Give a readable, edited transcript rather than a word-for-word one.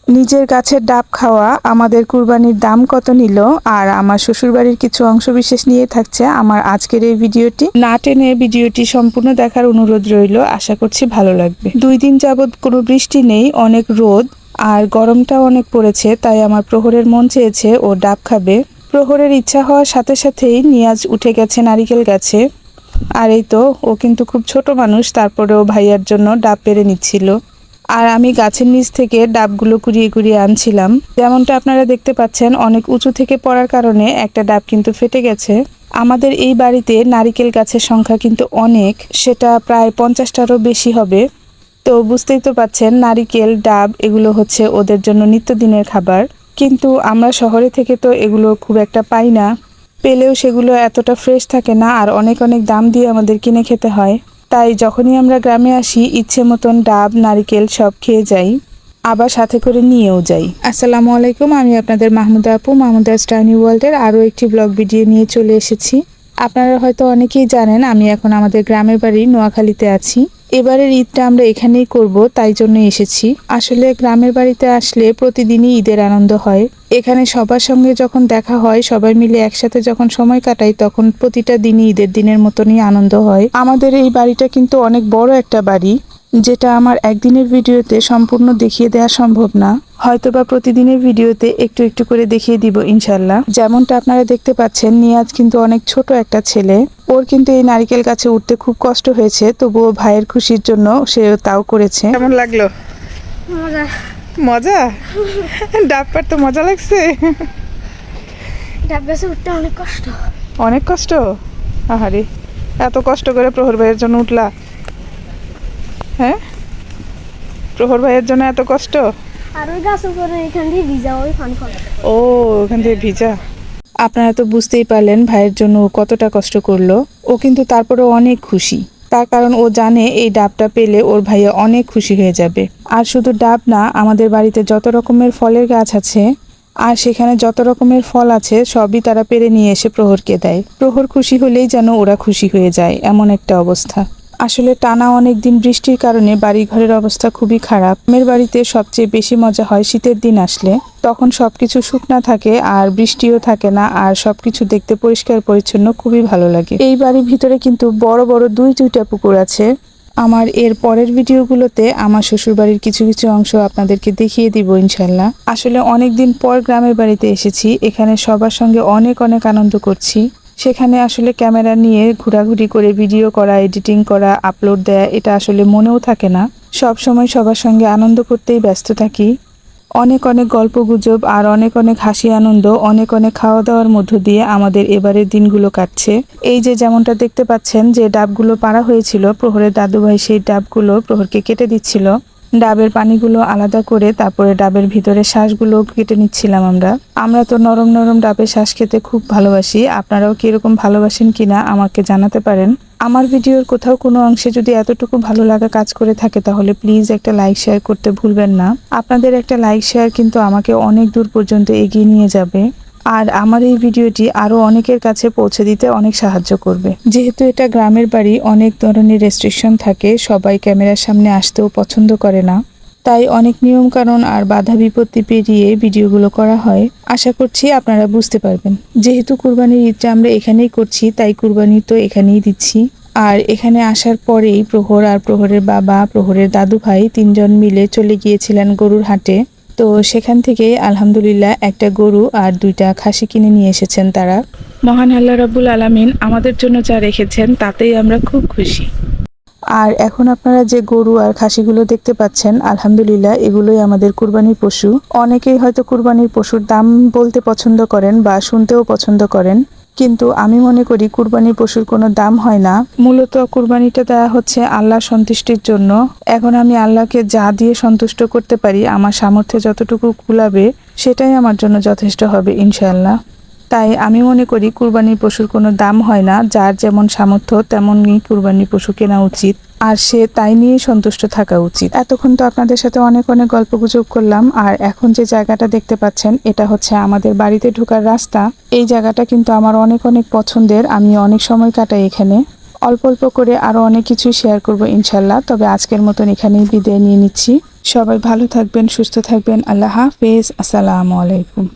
নিজের গাছের ডাব খাওয়া, আমাদের কুরবানির দাম কত নিল, আর আমার শ্বশুরবাড়ির কিছু অংশবিশেষ নিয়ে থাকছে আমার আজকের এই ভিডিওটি। না টেনে ভিডিওটি সম্পূর্ণ দেখার অনুরোধ রইল, আশা করছি ভালো লাগবে। 2 দিন যাবৎ কোনো বৃষ্টি নেই, অনেক রোদ আর গরমটাও অনেক পড়েছে, তাই আমার প্রহরের মন চেয়েছে ও ডাব খাবে। প্রহরের ইচ্ছা হওয়ার সাথে সাথেই নিয়াজ উঠে গেছে নারিকেল গাছে। আর এই তো, ও কিন্তু খুব ছোট মানুষ, তারপরেও ভাইয়ার জন্য ডাব পেড়ে নিচ্ছিল। আর আমি গাছের নিচ থেকে ডাবগুলো কুড়িয়ে কুড়িয়ে আনছিলাম। যেমনটা আপনারা দেখতে পাচ্ছেন, অনেক উঁচু থেকে পড়ার কারণে একটা ডাব কিন্তু ফেটে গেছে। আমাদের এই বাড়িতে নারিকেল গাছের সংখ্যা কিন্তু অনেক, সেটা প্রায় 50টারও বেশি হবে। তো বুঝতেই তো পাচ্ছেন, নারিকেল, ডাব এগুলো হচ্ছে ওদের জন্য নিত্যদিনের খাবার। কিন্তু আমরা শহরে থেকে তো এগুলো খুব একটা পাই না, পেলেও সেগুলো এতটা ফ্রেশ থাকে না, আর অনেক অনেক দাম দিয়ে আমাদের কিনে খেতে হয়। তাই যখনই আমরা গ্রামে আসি, ইচ্ছে মতন ডাব, নারিকেল সব খেয়ে যাই, আবার সাথে করে নিয়েও যাই। আসসালামু আলাইকুম, আমি আপনাদের মাহমুদা আপু, মাহমুদা স্টাইনি ওয়ার্ল্ডের আরও একটি ব্লগ ভিডিও নিয়ে চলে এসেছি। আপনারা হয়তো অনেকেই জানেন, আমি এখন আমাদের গ্রামের বাড়ি নোয়াখালীতে আছি। এবারের ঈদটা আমরা এখানেই করব, তাই জন্য এসেছি। আসলে গ্রামের বাড়িতে আসলে প্রতিদিনই ঈদের আনন্দ হয়। এখানে সবার সঙ্গে যখন দেখা হয়, সবাই মিলে একসাথে যখন সময় কাটাই, তখন প্রতিটা দিনই ঈদের দিনের মতনই আনন্দ হয়। আমাদের এই বাড়িটা কিন্তু অনেক বড় একটা বাড়ি, যেটা আমার একদিনের ভিডিওতে সম্পূর্ণ দেখিয়ে দেওয়া সম্ভব না। হয়তোবা প্রতিদিনের ভিডিওতে একটু একটু করে দেখিয়ে দিব ইনশাল্লাহ। যেমনটা আপনারা দেখতে পাচ্ছেন, নিয়াজ কিন্তু অনেক ছোট একটা ছেলে। ওর কিন্তু এই নারিকেল গাছে উঠতে খুব কষ্ট হয়েছে, তবুও ভাইয়ের খুশির জন্য সে তাও করেছে। কেমন লাগলো? মজা। মজা? ডাব পাড়তে মজা লাগছে? ডাব গাছে উঠতে অনেক কষ্ট। অনেক কষ্ট? আহারে, এত কষ্ট করে প্রহর ভাইয়ের জন্য উঠলা? হ্যাঁ, প্রহর ভাইয়ের জন্য এত কষ্ট? আর ওই গাছ উপরে এখান দিয়ে ভিজা, ওই ফান ফল। ও, ওখান দিয়ে ভিজা। আপনারা তো বুঝতেই পারলেন ভাইয়ের জন্য ও কতটা কষ্ট করলো। ও কিন্তু তারপরেও অনেক খুশি, তার কারণ ও জানে এই ডাবটা পেলে ওর ভাইয়া অনেক খুশি হয়ে যাবে। আর শুধু ডাব না, আমাদের বাড়িতে যত রকমের ফলের গাছ আছে, আর সেখানে যত রকমের ফল আছে সবই তারা পেরে নিয়ে এসে প্রহরকে দেয়। প্রহর খুশি হলেই যেন ওরা খুশি হয়ে যায়, এমন একটা অবস্থা। আসলে টানা অনেক দিন বৃষ্টির কারণে বাড়িঘরের অবস্থা খুবই খারাপ। আমের বাড়িতে সবচেয়ে বেশি মজা হয় শীতের দিন আসলে, তখন সবকিছু শুকনা থাকে আর বৃষ্টিও থাকে না, আর সবকিছু দেখতে পরিষ্কার পরিচ্ছন্ন, খুবই ভালো লাগে। এই বাড়ির ভিতরে কিন্তু বড় বড় 2-2টা পুকুর আছে। আমার এর পরের ভিডিওগুলোতে আমার শ্বশুরবাড়ির কিছু কিছু অংশ আপনাদেরকে দেখিয়ে দিব ইনশাল্লাহ। আসলে অনেকদিন পর গ্রামের বাড়িতে এসেছি, এখানে সবার সঙ্গে অনেক অনেক আনন্দ করছি। সেখানে আসলে ক্যামেরা নিয়ে ঘোরাঘুরি করে ভিডিও করা, এডিটিং করা, আপলোড দেয়া, এটা আসলে মনেও থাকে না। সব সময় সবার সঙ্গে আনন্দ করতেই ব্যস্ত থাকি। অনেক অনেক গল্প গুজব আর অনেক অনেক হাসি আনন্দ, অনেক অনেক খাওয়া দাওয়ার মধ্য দিয়ে আমাদের এবারের দিনগুলো কাটছে। এই যে যেমনটা দেখতে পাচ্ছেন, যে ডাবগুলো পাড়া হয়েছিল, প্রহরের দাদুভাই সেই ডাবগুলো প্রহরকে কেটে দিচ্ছিল। ডাবের পানিগুলো আলাদা করে তারপরে ডাবের ভিতরে শ্বাসগুলো কেটে নিচ্ছিলাম আমরা তো নরম নরম ডাবের শ্বাস খেতে খুব ভালোবাসি। আপনারাও কি এরকম ভালোবাসেন কিনা আমাকে জানাতে পারেন। আমার ভিডিওর কোথাও কোনো অংশে যদি এতটুকু ভালো লাগা কাজ করে থাকে, তাহলে প্লিজ একটা লাইক শেয়ার করতে ভুলবেন না। আপনাদের একটা লাইক শেয়ার কিন্তু আমাকে অনেক দূর পর্যন্ত এগিয়ে নিয়ে যাবে, আর আমার এই ভিডিওটি আরও অনেকের কাছে পৌঁছে দিতে অনেক সাহায্য করবে। যেহেতু এটা গ্রামের বাড়ি, অনেক ধরনের রেস্ট্রিকশন থাকে, সবাই ক্যামেরার সামনে আসতেও পছন্দ করে না, তাই অনেক নিয়ম কানুন আর বাধা বিপত্তি পেরিয়ে ভিডিওগুলো করা হয়। আশা করছি আপনারা বুঝতে পারবেন। যেহেতু কুরবানির ঈদটা আমরা এখানেই করছি, তাই কুরবানি তো এখানেই দিচ্ছি। আর এখানে আসার পরেই প্রহর আর প্রহরের বাবা, প্রহরের দাদু ভাই 3জন মিলে চলে গিয়েছিলেন গরুর হাটে। তো সেখান থেকে আলহামদুলিল্লাহ একটা গরু আর 2টা খাসি কিনে নিয়ে এসেছেন তারা। মহান আল্লাহ রাব্বুল আলামিন আমাদের জন্য যা রেখেছেন তাতেই আমরা খুব খুশি। আর এখন আপনারা যে গরু আর খাসিগুলো দেখতে পাচ্ছেন, আলহামদুলিল্লাহ এগুলোই আমাদের কুরবানির পশু। অনেকেই হয়তো কুরবানির পশুর দাম বলতে পছন্দ করেন বা শুনতেও পছন্দ করেন, কিন্তু আমি মনে করি কুরবানির পশুর কোনো দাম হয় না। মূলত কুরবানিটা দেওয়া হচ্ছে আল্লাহর সন্তুষ্টির জন্য। এখন আমি আল্লাহকে যা দিয়ে সন্তুষ্ট করতে পারি, আমার সামর্থ্যে যতটুকু কুলাবে, সেটাই আমার জন্য যথেষ্ট হবে ইনশাআল্লাহ। তাই আমি মনে করি কুরবানির পশুর কোনো দাম হয় না, যার যেমন সামর্থ্য তেমনই কুরবানির পশু কেনা উচিত, আর সে তাই নিয়ে সন্তুষ্ট থাকা উচিত। এতক্ষণ তো আপনাদের সাথে অনেক অনেক গল্পগুজব করলাম, আর এখন যে জায়গাটা দেখতে পাচ্ছেন, এটা হচ্ছে আমাদের বাড়িতে ঢোকার রাস্তা। এই জায়গাটা কিন্তু আমার অনেক অনেক পছন্দের, আমি অনেক সময় কাটাই এখানে। অল্প অল্প করে আরও অনেক কিছু শেয়ার করব ইনশাল্লাহ। তবে আজকের মতন এখানেই বিদায় নিয়ে নিচ্ছি। সবাই ভালো থাকবেন, সুস্থ থাকবেন। আল্লাহ হাফেজ। আসসালামু আলাইকুম।